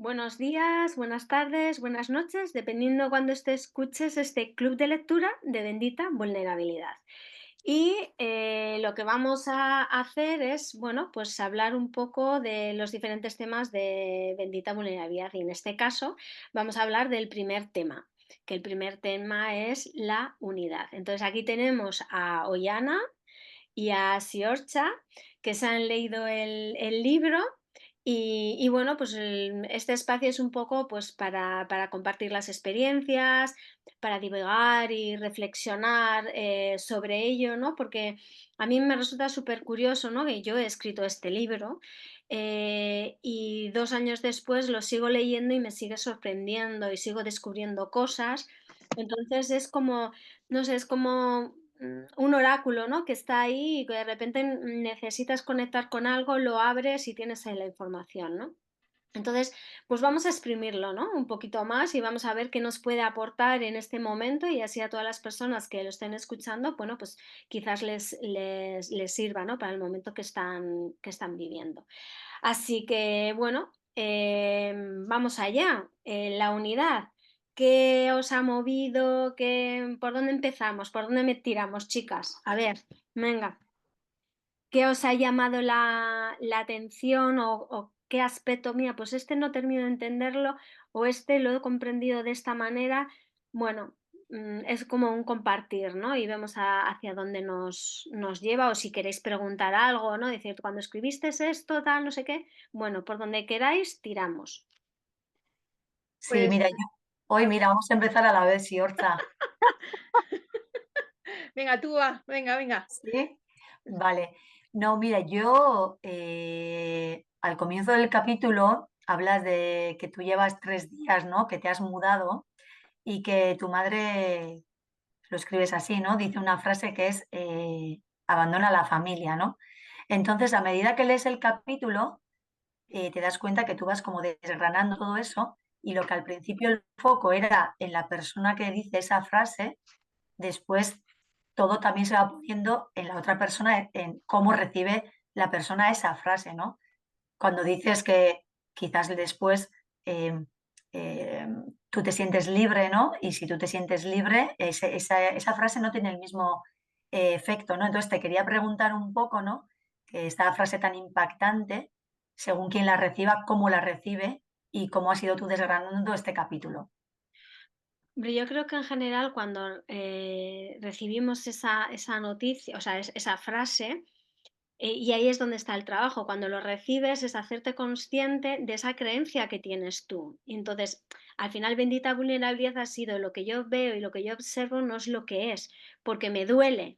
Buenos días, buenas tardes, buenas noches, dependiendo cuando escuches este club de lectura de Bendita Vulnerabilidad. Y lo que vamos a hacer es, bueno, pues hablar un poco de los diferentes temas de Bendita Vulnerabilidad. Y en este caso vamos a hablar del primer tema, que el primer tema es la unidad. Entonces aquí tenemos a Ollana y a Siorcha, que se han leído el libro y bueno, pues este espacio es un poco pues para compartir las experiencias, para divagar y reflexionar sobre ello, ¿no? Porque a mí me resulta súper curioso, ¿no? Que yo he escrito este libro y 2 años después lo sigo leyendo y me sigue sorprendiendo y sigo descubriendo cosas. Entonces es como, no sé, es como un oráculo, ¿no? Que está ahí y que de repente necesitas conectar con algo, lo abres y tienes ahí la información, ¿no? Entonces, pues vamos a exprimirlo, ¿no? Un poquito más y vamos a ver qué nos puede aportar en este momento y así a todas las personas que lo estén escuchando, bueno, pues quizás les sirva, ¿no? Para el momento que están viviendo. Así que, bueno, vamos allá. La unidad. ¿Qué os ha movido? ¿Por dónde empezamos? ¿Por dónde me tiramos, chicas? A ver, venga. ¿Qué os ha llamado la atención o qué aspecto? Mira, pues este no termino de entenderlo o este lo he comprendido de esta manera. Bueno, es como un compartir, ¿no? Y vemos hacia dónde nos lleva o si queréis preguntar algo, ¿no? Decir, cuando escribiste esto, tal, no sé qué. Bueno, por donde queráis, tiramos. Sí, Pues mira, mira, vamos a empezar a la vez, sí, Horta. Venga, tú va, venga, venga. ¿Sí? Vale. No, mira, yo al comienzo del capítulo hablas de que tú llevas 3 días, ¿no? Que te has mudado y que tu madre, lo escribes así, ¿no? Dice una frase que es abandona la familia, ¿no? Entonces, a medida que lees el capítulo, te das cuenta que tú vas como desgranando todo eso y lo que al principio el foco era en la persona que dice esa frase, después todo también se va poniendo en la otra persona, en cómo recibe la persona esa frase, ¿no? Cuando dices que quizás después eh, eh, tú te sientes libre, ¿no? Y si tú te sientes libre, esa frase no tiene el mismo efecto, ¿no? Entonces te quería preguntar un poco, ¿no? Que esta frase tan impactante, según quien la reciba, cómo la recibe y cómo has ido tú desgranando este capítulo. hombre, yo creo que en general cuando recibimos esa noticia, o sea, esa frase, y ahí es donde está el trabajo. Cuando lo recibes es hacerte consciente de esa creencia que tienes tú. Y entonces, al final, bendita vulnerabilidad ha sido lo que yo veo y lo que yo observo no es lo que es, porque me duele,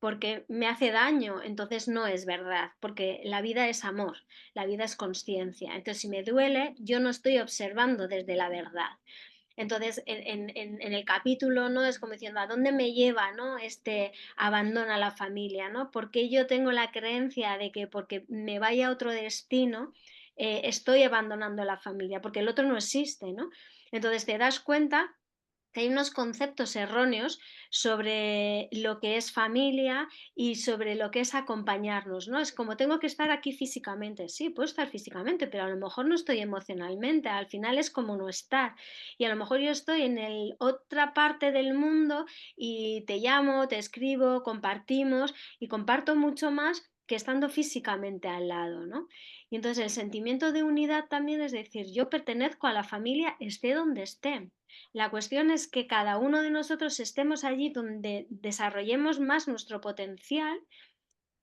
porque me hace daño, entonces no es verdad, porque la vida es amor, la vida es conciencia. Entonces, si me duele, yo no estoy observando desde la verdad. Entonces, en el capítulo, ¿no? Es como diciendo, ¿a dónde me lleva, ¿no? Este abandono a la familia, ¿no? Porque yo tengo la creencia de que porque me vaya a otro destino, estoy abandonando a la familia, porque el otro no existe, ¿no? Entonces te das cuenta que hay unos conceptos erróneos sobre lo que es familia y sobre lo que es acompañarnos, ¿no? Es como tengo que estar aquí físicamente, sí, puedo estar físicamente, pero a lo mejor no estoy emocionalmente, al final es como no estar. Y a lo mejor yo estoy en otra parte del mundo y te llamo, te escribo, compartimos y comparto mucho más que estando físicamente al lado, ¿no? Y entonces el sentimiento de unidad también es decir, yo pertenezco a la familia, esté donde esté. La cuestión es que cada uno de nosotros estemos allí donde desarrollemos más nuestro potencial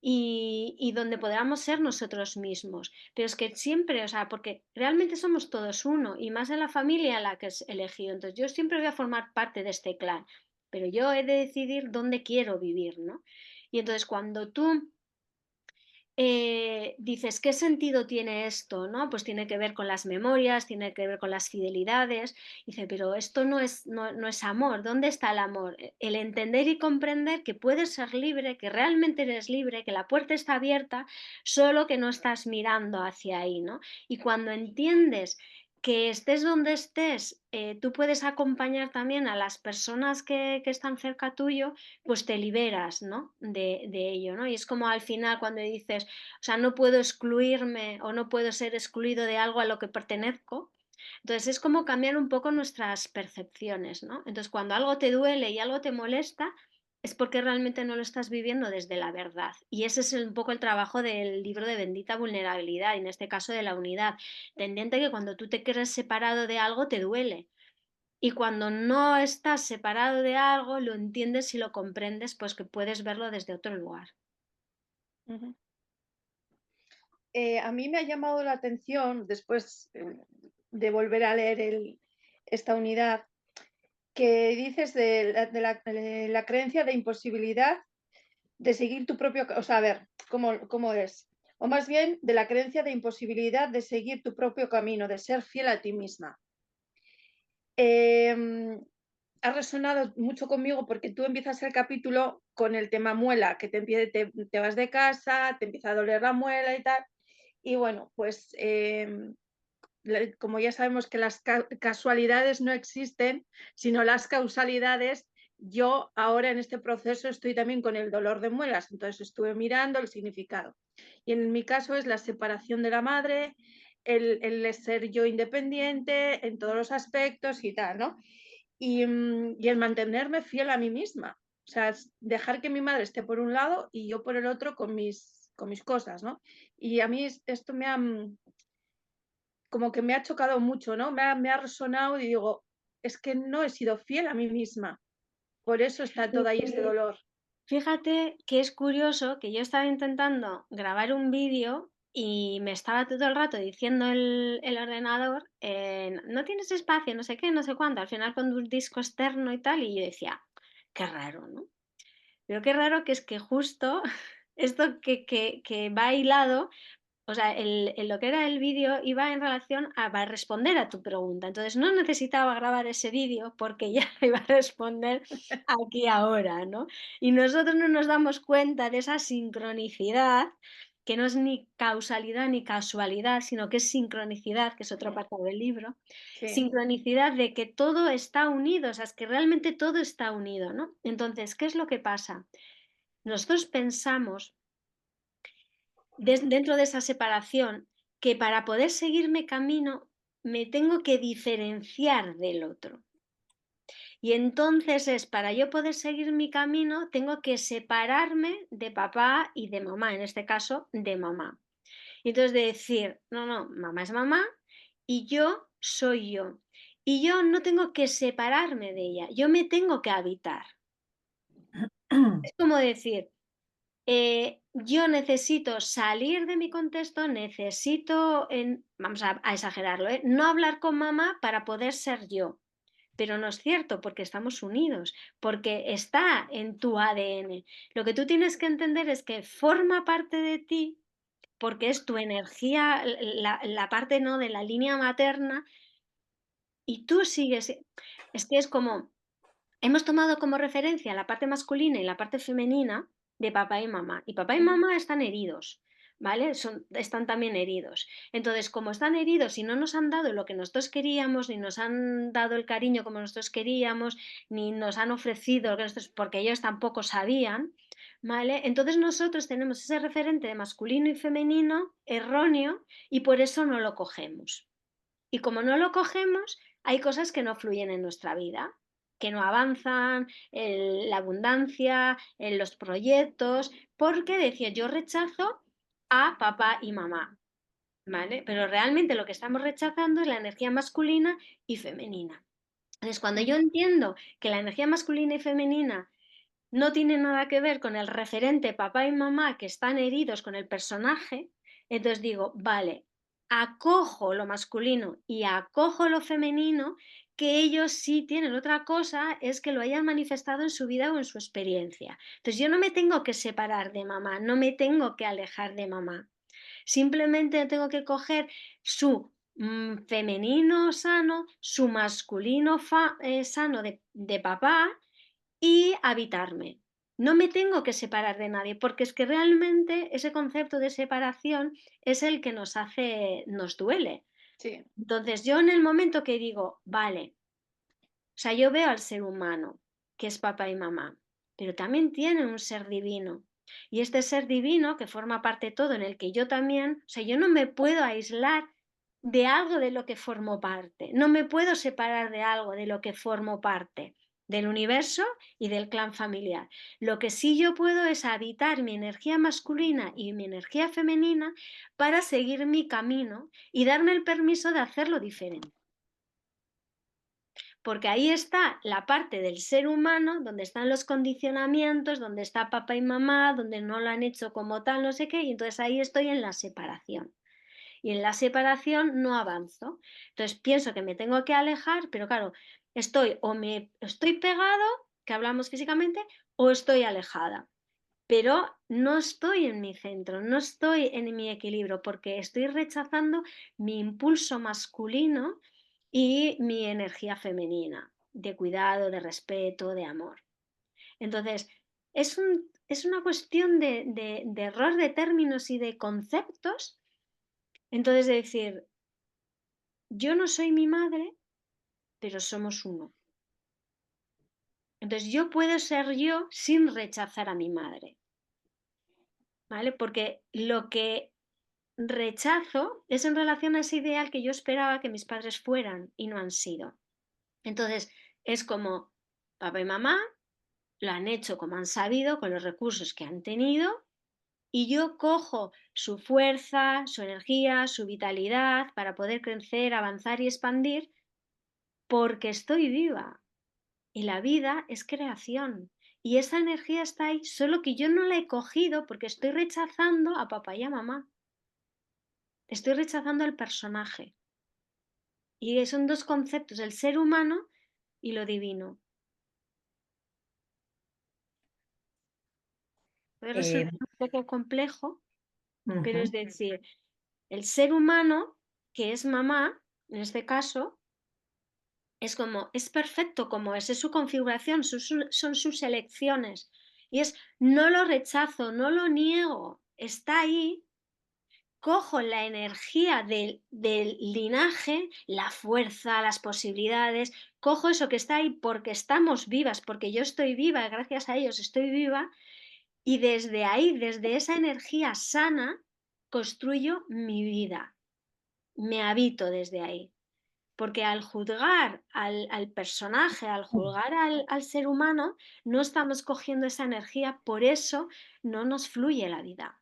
y donde podamos ser nosotros mismos. Pero es que siempre, o sea, porque realmente somos todos uno y más en la familia a la que es elegido. Entonces yo siempre voy a formar parte de este clan, pero yo he de decidir dónde quiero vivir, ¿no? Y entonces cuando tú dices, ¿qué sentido tiene esto? ¿No? Pues tiene que ver con las memorias, tiene que ver con las fidelidades. Dice, pero esto no es amor. ¿Dónde está el amor? El entender y comprender que puedes ser libre, que realmente eres libre, que la puerta está abierta, solo que no estás mirando hacia ahí, ¿no? Y cuando entiendes que estés donde estés, tú puedes acompañar también a las personas que están cerca tuyo, pues te liberas, ¿no? De ello, ¿no? Y es como al final cuando dices, o sea, no puedo excluirme o no puedo ser excluido de algo a lo que pertenezco, Entonces es como cambiar un poco nuestras percepciones, ¿no? Entonces cuando algo te duele y algo te molesta, es porque realmente no lo estás viviendo desde la verdad. Y ese es un poco el trabajo del libro de Bendita Vulnerabilidad, y en este caso de la unidad. Tendiente que cuando tú te crees separado de algo te duele. Y cuando no estás separado de algo, lo entiendes y lo comprendes, pues que puedes verlo desde otro lugar. Ujú. A mí me ha llamado la atención, después de volver a leer esta unidad, que dices de la creencia de imposibilidad de seguir tu propio, o sea, a ver, ¿cómo es? O más bien, de la creencia de imposibilidad de seguir tu propio camino, de ser fiel a ti misma. Ha resonado mucho conmigo porque tú empiezas el capítulo con el tema muela, que te vas de casa, te empieza a doler la muela y tal. Y bueno, pues como ya sabemos que las casualidades no existen, sino las causalidades, yo ahora en este proceso estoy también con el dolor de muelas, entonces estuve mirando el significado. Y en mi caso es la separación de la madre, el ser yo independiente en todos los aspectos y tal, ¿no? Y el mantenerme fiel a mí misma. O sea, dejar que mi madre esté por un lado y yo por el otro con mis cosas, ¿no? Y a mí esto como que me ha chocado mucho, ¿no? Me ha resonado y digo, es que no he sido fiel a mí misma. Por eso está todo ahí ese dolor. Fíjate que es curioso que yo estaba intentando grabar un vídeo y me estaba todo el rato diciendo el ordenador, no tienes espacio, no sé qué, no sé cuánto, al final con un disco externo y tal, y yo decía, qué raro, ¿no? Pero qué raro que es que justo esto que va hilado, o sea, lo que era el vídeo iba en relación a responder a tu pregunta. Entonces no necesitaba grabar ese vídeo porque ya iba a responder aquí ahora, ¿no? Y nosotros no nos damos cuenta de esa sincronicidad, que no es ni causalidad ni casualidad, sino que es sincronicidad, que es otro apartado del libro. Sí, Sincronicidad de que todo está unido, o sea, es que realmente todo está unido, ¿no? Entonces, ¿qué es lo que pasa? Nosotros pensamos dentro de esa separación, que para poder seguir mi camino me tengo que diferenciar del otro. Y entonces es, para yo poder seguir mi camino, tengo que separarme de papá y de mamá, en este caso de mamá. Y entonces de decir, no, no, mamá es mamá y yo soy yo. Y yo no tengo que separarme de ella, yo me tengo que habitar. Es como decir, yo necesito salir de mi contexto, necesito, vamos a exagerarlo, no hablar con mamá para poder ser yo. Pero no es cierto, porque estamos unidos, porque está en tu ADN. Lo que tú tienes que entender es que forma parte de ti, porque es tu energía, la parte no de la línea materna, y tú sigues. Es que es como, hemos tomado como referencia la parte masculina y la parte femenina de papá y mamá. Y papá y mamá están heridos, ¿vale? Están también heridos. Entonces, como están heridos y no nos han dado lo que nosotros queríamos, ni nos han dado el cariño como nosotros queríamos, ni nos han ofrecido lo que nosotros, porque ellos tampoco sabían, ¿vale? Entonces nosotros tenemos ese referente de masculino y femenino erróneo y por eso no lo cogemos. Y como no lo cogemos, hay cosas que no fluyen en nuestra vida, que no avanzan, la abundancia, en los proyectos, porque decía, yo rechazo a papá y mamá, ¿vale? Pero realmente lo que estamos rechazando es la energía masculina y femenina. Entonces, cuando yo entiendo que la energía masculina y femenina no tiene nada que ver con el referente papá y mamá que están heridos con el personaje, entonces digo, vale, acojo lo masculino y acojo lo femenino, que ellos sí tienen otra cosa, es que lo hayan manifestado en su vida o en su experiencia. Entonces yo no me tengo que separar de mamá, no me tengo que alejar de mamá. Simplemente tengo que coger su femenino sano, su masculino sano de papá y habitarme. No me tengo que separar de nadie, porque es que realmente ese concepto de separación es el que nos duele. sí, Entonces yo en el momento que digo, vale, o sea, yo veo al ser humano, que es papá y mamá, pero también tiene un ser divino. Y este ser divino, que forma parte de todo, en el que yo también, o sea, yo no me puedo aislar de algo de lo que formo parte. No me puedo separar de algo de lo que formo parte, del universo y del clan familiar. Lo que sí yo puedo es habitar mi energía masculina y mi energía femenina para seguir mi camino y darme el permiso de hacerlo diferente. Porque ahí está la parte del ser humano, donde están los condicionamientos, donde está papá y mamá, donde no lo han hecho como tal, no sé qué, y entonces ahí estoy en la separación. Y en la separación no avanzo. Entonces pienso que me tengo que alejar, pero claro, me estoy pegado, que hablamos físicamente, o estoy alejada. Pero no estoy en mi centro, no estoy en mi equilibrio, porque estoy rechazando mi impulso masculino y mi energía femenina, de cuidado, de respeto, de amor. Entonces, es una cuestión de error de términos y de conceptos. Entonces, de decir, yo no soy mi madre, pero somos uno. Entonces, yo puedo ser yo sin rechazar a mi madre, ¿vale? Porque lo que rechazo es en relación a ese ideal que yo esperaba que mis padres fueran y no han sido. Entonces, es como papá y mamá lo han hecho como han sabido, con los recursos que han tenido, y yo cojo su fuerza, su energía, su vitalidad para poder crecer, avanzar y expandir porque estoy viva. Y la vida es creación. Y esa energía está ahí, solo que yo no la he cogido porque estoy rechazando a papá y a mamá. Estoy rechazando al personaje. Y son dos conceptos, el ser humano y lo divino. Puede Eh, resultar un poco complejo, pero es ujú. decir, el ser humano, que es mamá, en este caso, es perfecto como es su configuración, son sus elecciones. Y no lo rechazo, no lo niego, está ahí, cojo la energía del linaje, la fuerza, las posibilidades, cojo eso que está ahí porque estamos vivas, porque yo estoy viva, gracias a ellos estoy viva, y desde ahí, desde esa energía sana, construyo mi vida, me habito desde ahí. Porque al juzgar al personaje, al juzgar al ser humano, no estamos cogiendo esa energía, por eso no nos fluye la vida.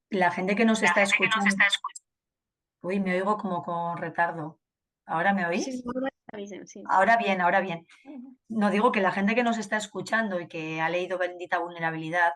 La gente que nos La está gente que nos escuchando, está escuchando. uy, me oigo como con retardo. ¿Ahora me Sí, sí, oís? sí. Ahora bien, ahora bien. No digo que la gente que nos está escuchando y que ha leído Bendita Vulnerabilidad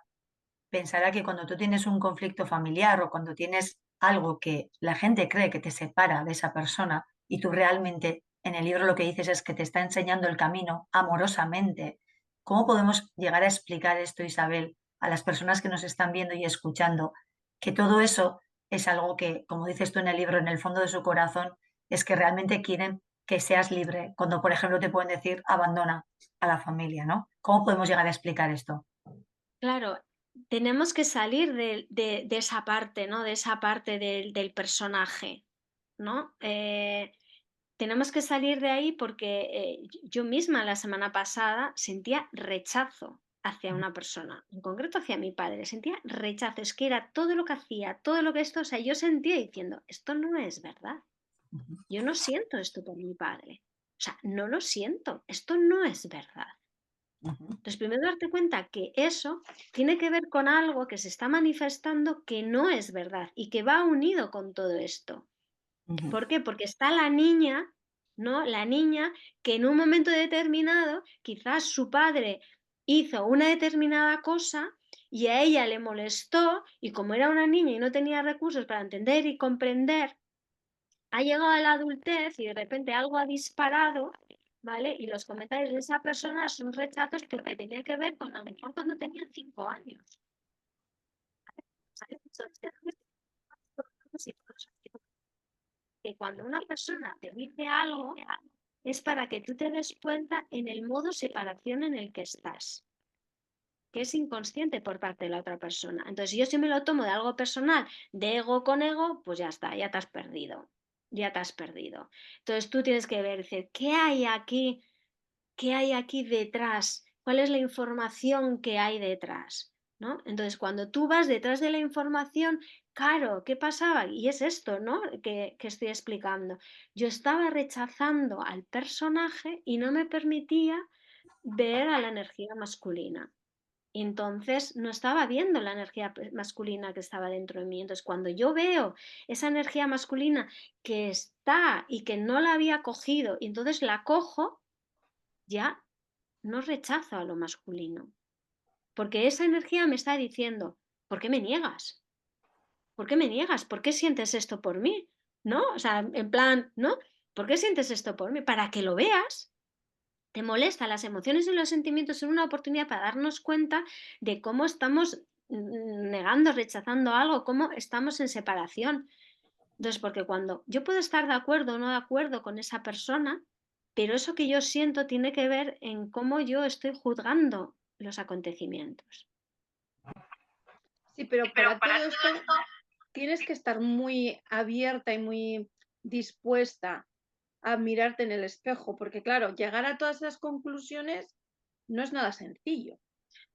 pensará que cuando tú tienes un conflicto familiar o cuando tienes algo que la gente cree que te separa de esa persona y tú realmente en el libro lo que dices es que te está enseñando el camino amorosamente. ¿Cómo podemos llegar a explicar esto, Isabel, a las personas que nos están viendo y escuchando, que todo eso es algo que, como dices tú en el libro, en el fondo de su corazón, es que realmente quieren que seas libre, cuando, por ejemplo, te pueden decir abandona a la familia, ¿no? ¿Cómo podemos llegar a explicar esto? Claro, tenemos que salir de esa parte, ¿no? De esa parte del personaje, ¿no? Tenemos que salir de ahí porque yo misma la semana pasada sentía rechazo hacia una persona, en concreto hacia mi padre, sentía rechazo, es que era todo lo que hacía, todo lo que esto, o sea, yo sentía diciendo, esto no es verdad, yo no siento esto por mi padre, o sea, no lo siento, esto no es verdad. Ujú, Entonces, primero darte cuenta que eso tiene que ver con algo que se está manifestando que no es verdad y que va unido con todo esto. ujú. ¿Por qué? Porque está la niña, ¿no? La niña que en un momento determinado quizás su padre hizo una determinada cosa y a ella le molestó y como era una niña y no tenía recursos para entender y comprender, ha llegado a la adultez y de repente algo ha disparado, ¿vale? Y los comentarios de esa persona son rechazos porque tenía que ver con a lo mejor cuando tenían 5 años. ¿Vale? Que cuando una persona te dice algo es para que tú te des cuenta en el modo separación en el que estás, que es inconsciente por parte de la otra persona. Entonces, yo si me lo tomo de algo personal, de ego con ego, pues ya está, ya te has perdido. Ya te has perdido. Entonces tú tienes que ver, decir, ¿qué hay aquí? ¿Qué hay aquí detrás? ¿Cuál es la información que hay detrás? ¿no? Entonces, cuando tú vas detrás de la información, claro, ¿qué pasaba? Y es esto, ¿no? Que estoy explicando. Yo estaba rechazando al personaje y no me permitía ver a la energía masculina. Entonces no estaba viendo la energía masculina que estaba dentro de mí. Entonces cuando yo veo esa energía masculina que está y que no la había cogido y entonces la cojo, ya no rechazo a lo masculino. Porque esa energía me está diciendo, ¿por qué me niegas? ¿Por qué me niegas? ¿Por qué sientes esto por mí? ¿No? O sea, en plan, ¿no? ¿Por qué sientes esto por mí? Para que lo veas. Te molesta, las emociones y los sentimientos son una oportunidad para darnos cuenta de cómo estamos negando, rechazando algo, cómo estamos en separación. Entonces, porque cuando yo puedo estar de acuerdo o no de acuerdo con esa persona, pero eso que yo siento tiene que ver en cómo yo estoy juzgando los acontecimientos. Sí, pero para todo esto tienes que estar muy abierta y muy dispuesta a mirarte en el espejo, porque claro, llegar a todas esas conclusiones no es nada sencillo.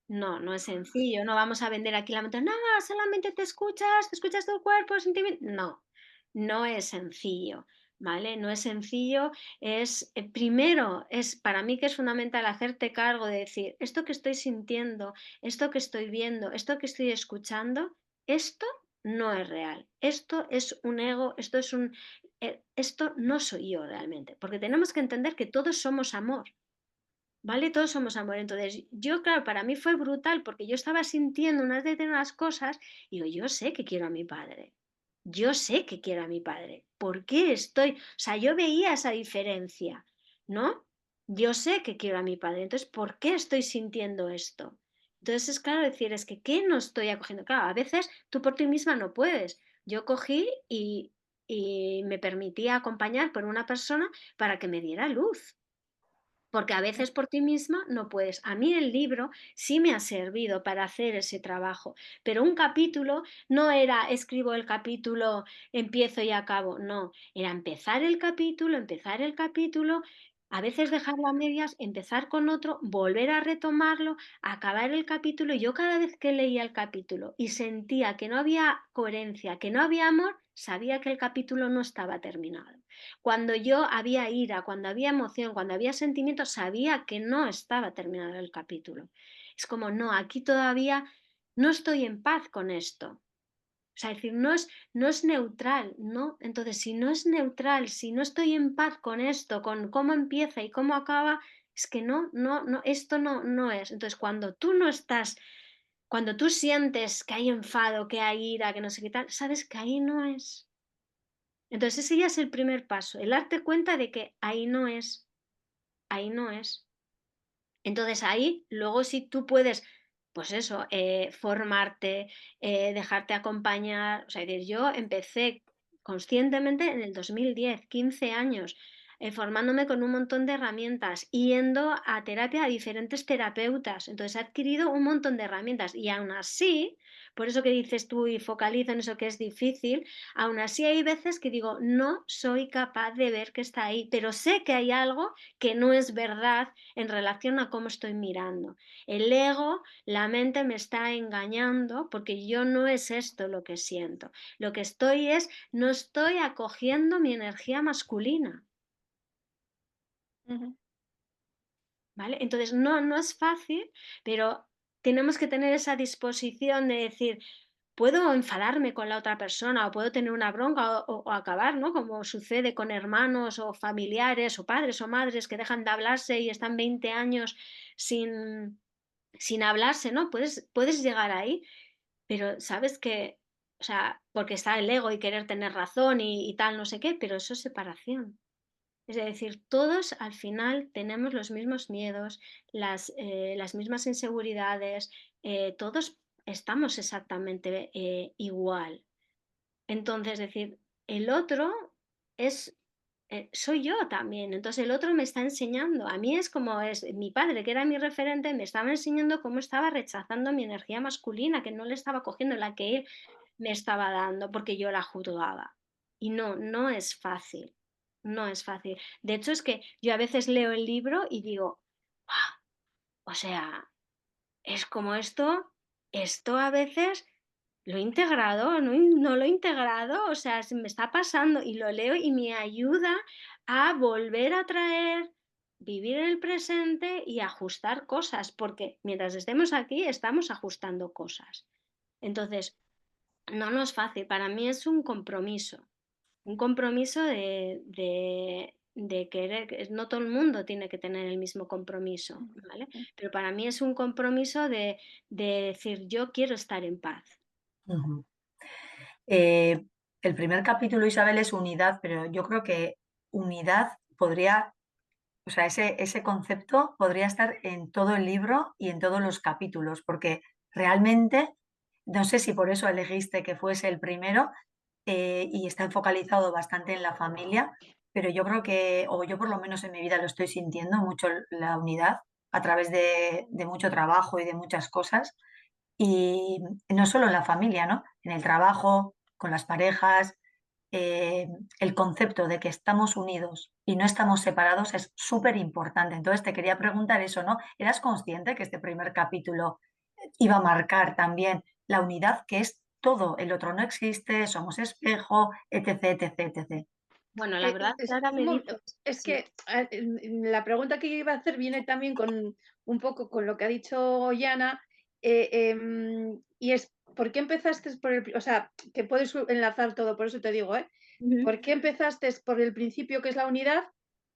No, no es sencillo, no vamos a vender aquí la mente, no, solamente te escuchas tu cuerpo, sentimiento. No, no es sencillo, ¿vale? No es sencillo, es, primero, es para mí que es fundamental hacerte cargo de decir, esto que estoy sintiendo, esto que estoy viendo, esto que estoy escuchando, esto no es real, esto es un ego, esto no soy yo realmente, porque tenemos que entender que todos somos amor. ¿Vale? Todos somos amor. Entonces, yo, claro, para mí fue brutal porque yo estaba sintiendo unas determinadas cosas y digo, yo sé que quiero a mi padre. Yo sé que quiero a mi padre. ¿Por qué estoy? O sea, yo veía esa diferencia, ¿no? Yo sé que quiero a mi padre. Entonces, ¿por qué estoy sintiendo esto? Entonces, es claro decir, es que ¿qué no estoy acogiendo? Claro, a veces tú por ti misma no puedes. Yo cogí y me permitía acompañar por una persona para que me diera luz. Porque a veces por ti misma no puedes. A mí el libro sí me ha servido para hacer ese trabajo, pero un capítulo no era escribo el capítulo, empiezo y acabo, no, era empezar el capítulo, a veces dejarlo a medias, empezar con otro, volver a retomarlo, acabar el capítulo. Y yo cada vez que leía el capítulo y sentía que no había coherencia, que no había amor, sabía que el capítulo no estaba terminado. Cuando yo había ira, cuando había emoción, cuando había sentimiento, sabía que no estaba terminado el capítulo. Es como, no, aquí todavía no estoy en paz con esto. O sea, es decir, no es neutral, ¿no? Entonces, si no es neutral, si no estoy en paz con esto, con cómo empieza y cómo acaba, es que no, esto no es. Entonces, cuando tú no estás, cuando tú sientes que hay enfado, que hay ira, que no sé qué tal, sabes que ahí no es. Entonces ese ya es el primer paso, el darte cuenta de que ahí no es, ahí no es. Entonces ahí, luego si tú puedes, pues eso, formarte, dejarte acompañar, o sea, es decir, yo empecé conscientemente en el 2010, 15 años, formándome con un montón de herramientas, yendo a terapia a diferentes terapeutas, entonces he adquirido un montón de herramientas y aún así, por eso que dices tú y focalizo en eso que es difícil, aún así hay veces que digo, no soy capaz de ver que está ahí, pero sé que hay algo que no es verdad en relación a cómo estoy mirando. El ego, la mente me está engañando porque yo no es esto lo que siento. Lo que estoy es, no estoy acogiendo mi energía masculina. Ujú. ¿Vale? Entonces, no es fácil, pero tenemos que tener esa disposición de decir, puedo enfadarme con la otra persona o puedo tener una bronca o acabar, ¿no? Como sucede con hermanos o familiares o padres o madres que dejan de hablarse y están 20 años sin hablarse, ¿no? Puedes llegar ahí, pero sabes que, o sea, porque está el ego y querer tener razón y tal, no sé qué, pero eso es separación. Es decir, todos al final tenemos los mismos miedos, las mismas inseguridades, todos estamos exactamente igual. Entonces, es decir, el otro es, soy yo también. Entonces, el otro me está enseñando. A mí es como es mi padre, que era mi referente, me estaba enseñando cómo estaba rechazando mi energía masculina, que no le estaba cogiendo la que él me estaba dando porque yo la juzgaba. Y no es fácil. No es fácil. De hecho, es que yo a veces leo el libro y digo, "Ah, o sea, es como esto. esto a veces lo he integrado, no lo he integrado, o sea, se me está pasando y lo leo y me ayuda a volver a traer, vivir el presente y ajustar cosas, porque mientras estemos aquí estamos ajustando cosas. Entonces, no, no es fácil, para mí es un compromiso de querer, no todo el mundo tiene que tener el mismo compromiso, ¿vale? Pero para mí es un compromiso de decir, yo quiero estar en paz. Ujú. Eh, el primer capítulo, Isabel, es unidad, pero yo creo que unidad podría, o sea, ese concepto podría estar en todo el libro y en todos los capítulos, porque realmente, no sé si por eso elegiste que fuese el primero, y está focalizado bastante en la familia, pero yo creo que, o yo por lo menos en mi vida lo estoy sintiendo mucho la unidad a través de mucho trabajo y de muchas cosas. Y no solo en la familia, ¿no? En el trabajo, con las parejas, eh, el concepto de que estamos unidos y no estamos separados es súper importante. Entonces te quería preguntar eso, ¿no? ¿Eras consciente que este primer capítulo iba a marcar también la unidad que es todo, el otro no existe, somos espejo, etc, etc, etc? Bueno, la verdad que ahora me dices, Es sí. que la pregunta que yo iba a hacer viene también con un poco con lo que ha dicho Yana, y es, ¿por qué empezaste por el, o sea, que puedes enlazar todo, por eso te digo, ¿eh? Ujú. ¿Por qué empezaste por el principio que es la unidad,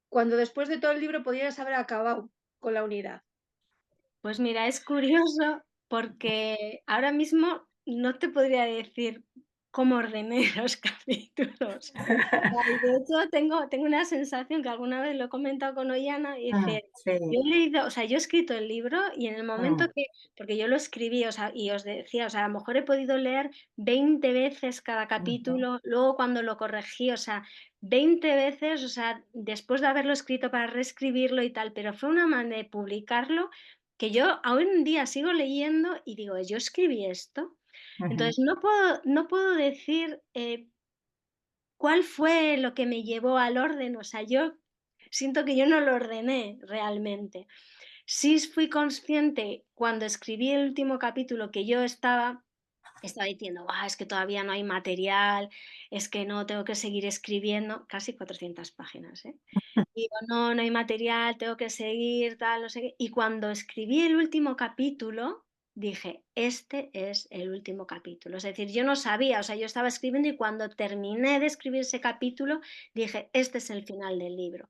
cuando después de todo el libro podrías haber acabado con la unidad? Pues mira, es curioso porque ahora mismo no te podría decir cómo ordené los capítulos. Y de hecho, tengo una sensación que alguna vez lo he comentado con Ollana y dice, Sí. yo he leído, o sea, yo he escrito el libro y en el momento Mm, que, porque yo lo escribí, o sea, y os decía, o sea, a lo mejor he podido leer 20 veces cada ujú, capítulo, luego cuando lo corregí, o sea, 20 veces, o sea, después de haberlo escrito para reescribirlo y tal, pero fue una manera de publicarlo que yo aún en día sigo leyendo y digo, yo escribí esto. ujú, Entonces, no puedo decir cuál fue lo que me llevó al orden, o sea, yo siento que yo no lo ordené realmente. Sí fui consciente cuando escribí el último capítulo que yo estaba diciendo, es que todavía no hay material, es que no, tengo que seguir escribiendo, casi 400 páginas, ¿eh? Digo, no, no hay material, tengo que seguir, tal, no sé qué. Y cuando escribí el último capítulo, dije, este es el último capítulo. Es decir, yo no sabía, o sea, yo estaba escribiendo y cuando terminé de escribir ese capítulo, dije, este es el final del libro.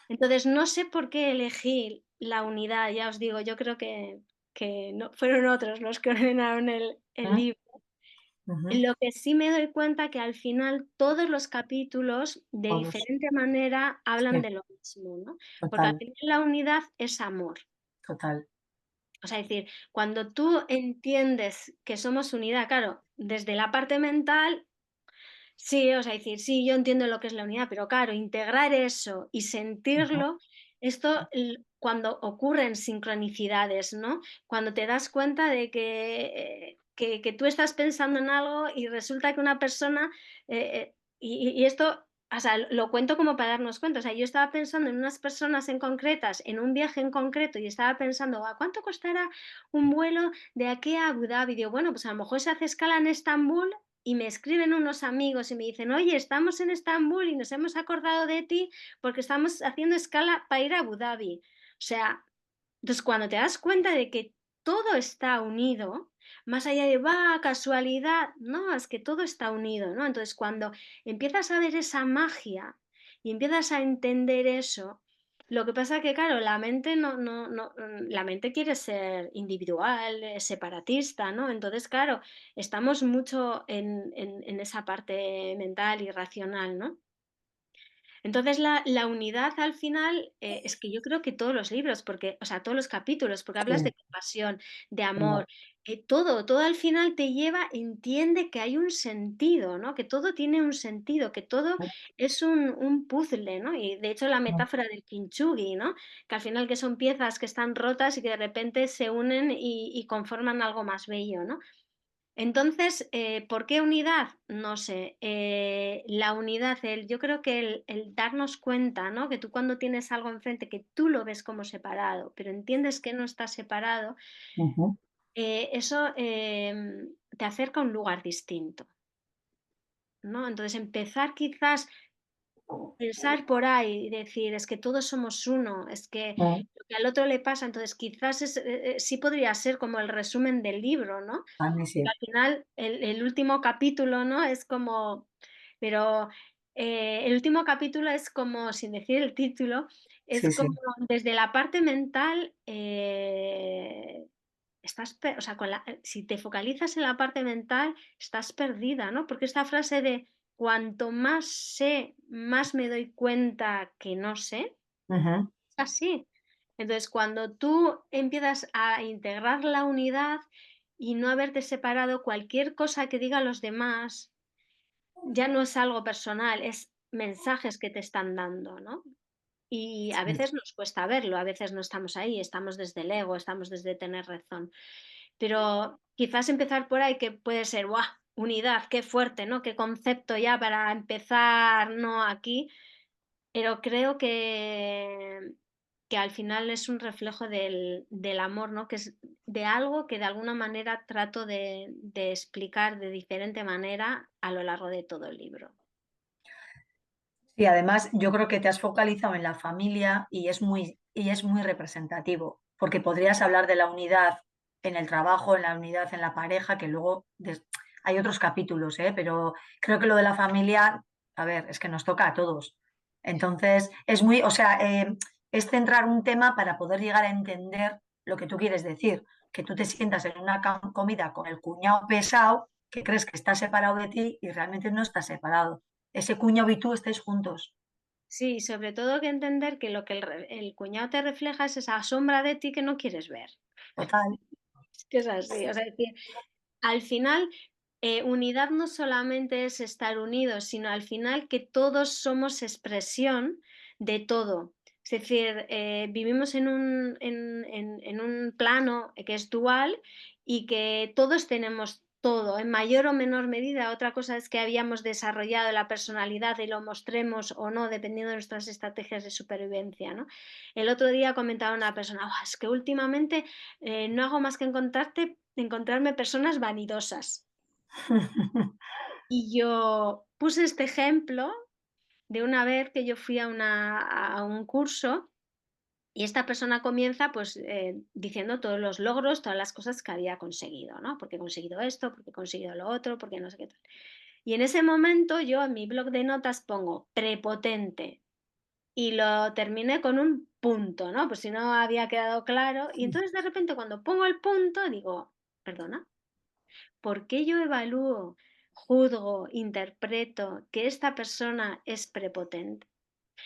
Entonces, no sé por qué elegí la unidad, ya os digo, yo creo que no, fueron otros los que ordenaron el mm, libro. ujú. Lo que sí me doy cuenta que al final todos los capítulos de Todos. diferente manera hablan Sí, de lo mismo, ¿no? Porque al total, final la unidad es amor. total. O sea, es decir, cuando tú entiendes que somos unidad, claro, desde la parte mental, sí, o sea, decir, sí, yo entiendo lo que es la unidad, pero claro, integrar eso y Ujú, sentirlo, esto cuando ocurren sincronicidades, ¿no? Cuando te das cuenta de que tú estás pensando en algo y resulta que una persona, y esto, o sea, lo cuento como para darnos cuenta, o sea, yo estaba pensando en unas personas en concretas, en un viaje en concreto, y estaba pensando, ¿a cuánto costará un vuelo de aquí a Abu Dhabi? Digo, bueno, pues a lo mejor se hace escala en Estambul y me escriben unos amigos y me dicen, oye, estamos en Estambul y nos hemos acordado de ti porque estamos haciendo escala para ir a Abu Dhabi. O sea, entonces cuando te das cuenta de que todo está unido, más allá de, va, casualidad, no, es que todo está unido, ¿no? Entonces cuando empiezas a ver esa magia y empiezas a entender eso, lo que pasa que, claro, la mente la mente quiere ser individual, separatista, ¿no? Entonces, claro, estamos mucho en esa parte mental y racional, ¿no? Entonces la unidad al final, es que yo creo que todos los libros, porque, o sea, todos los capítulos, porque hablas sí, de compasión, de genial. amor, todo al final te lleva, entiende que hay un sentido, ¿no? Que todo tiene un sentido, que todo es un puzzle, ¿no? Y de hecho la Mm, metáfora del kintsugi, ¿no? Que al final que son piezas que están rotas y que de repente se unen y conforman algo más bello, ¿no? Entonces, ¿por qué unidad? No sé. La unidad, yo creo que el darnos cuenta, ¿no? Que tú cuando tienes algo enfrente, que tú lo ves como separado, pero entiendes que no está separado, ujú. eso te acerca a un lugar distinto, ¿no? Entonces empezar quizás pensar por ahí y decir, es que todos somos uno, es que Mm, lo que al otro le pasa, entonces quizás sí podría ser como el resumen del libro, ¿no? a mí Porque sí, al final el último capítulo, ¿no? Es como, pero el último capítulo es como, sin decir el título, es sí, como sí. desde la parte mental, o sea, si te focalizas en la parte mental, estás perdida, ¿no? Porque esta frase de cuanto más sé, más me doy cuenta que no sé, Ujú. es así. Entonces, cuando tú empiezas a integrar la unidad y no haberte separado, cualquier cosa que digan los demás ya no es algo personal, es mensajes que te están dando, ¿no? Y a Sí. veces nos cuesta verlo, a veces no estamos ahí, estamos desde el ego, estamos desde tener razón. Pero quizás empezar por ahí, que puede ser, ¡guau! Unidad, qué fuerte, ¿no? Qué concepto ya para empezar, ¿no? Aquí, pero creo que al final es un reflejo del amor, ¿no? Que es de algo que de alguna manera trato de explicar de diferente manera a lo largo de todo el libro. Y además yo creo que te has focalizado en la familia y es muy representativo, porque podrías hablar de la unidad en el trabajo, en la unidad en la pareja, que luego hay otros capítulos, ¿eh? Pero creo que lo de la familia, a ver, es que nos toca a todos. Entonces, es muy, o sea, es centrar un tema para poder llegar a entender lo que tú quieres decir, que tú te sientas en una comida con el cuñado pesado, que crees que está separado de ti y realmente no está separado. Ese cuñado y tú estáis juntos. Sí, sobre todo que entender que lo que el cuñado te refleja es esa sombra de ti que no quieres ver. Total. Es que es así, o sea, es decir, al final, unidad no solamente es estar unidos, sino al final que todos somos expresión de todo. Es decir, vivimos en un plano que es dual y que todos tenemos todo, en mayor o menor medida. Otra cosa es que habíamos desarrollado la personalidad y lo mostremos o no, dependiendo de nuestras estrategias de supervivencia, ¿no? El otro día comentaba una persona, "Buah, es que últimamente no hago más que encontrarme personas vanidosas". Y yo puse este ejemplo de una vez que yo fui a un curso y esta persona comienza pues diciendo todos los logros, todas las cosas que había conseguido, ¿no? Porque he conseguido esto, porque he conseguido lo otro, porque no sé qué tal. Y en ese momento yo en mi blog de notas pongo prepotente y lo terminé con un punto, ¿no? Pues si no había quedado claro. Y entonces de repente cuando pongo el punto digo, perdona, ¿por qué yo evalúo, juzgo, interpreto que esta persona es prepotente?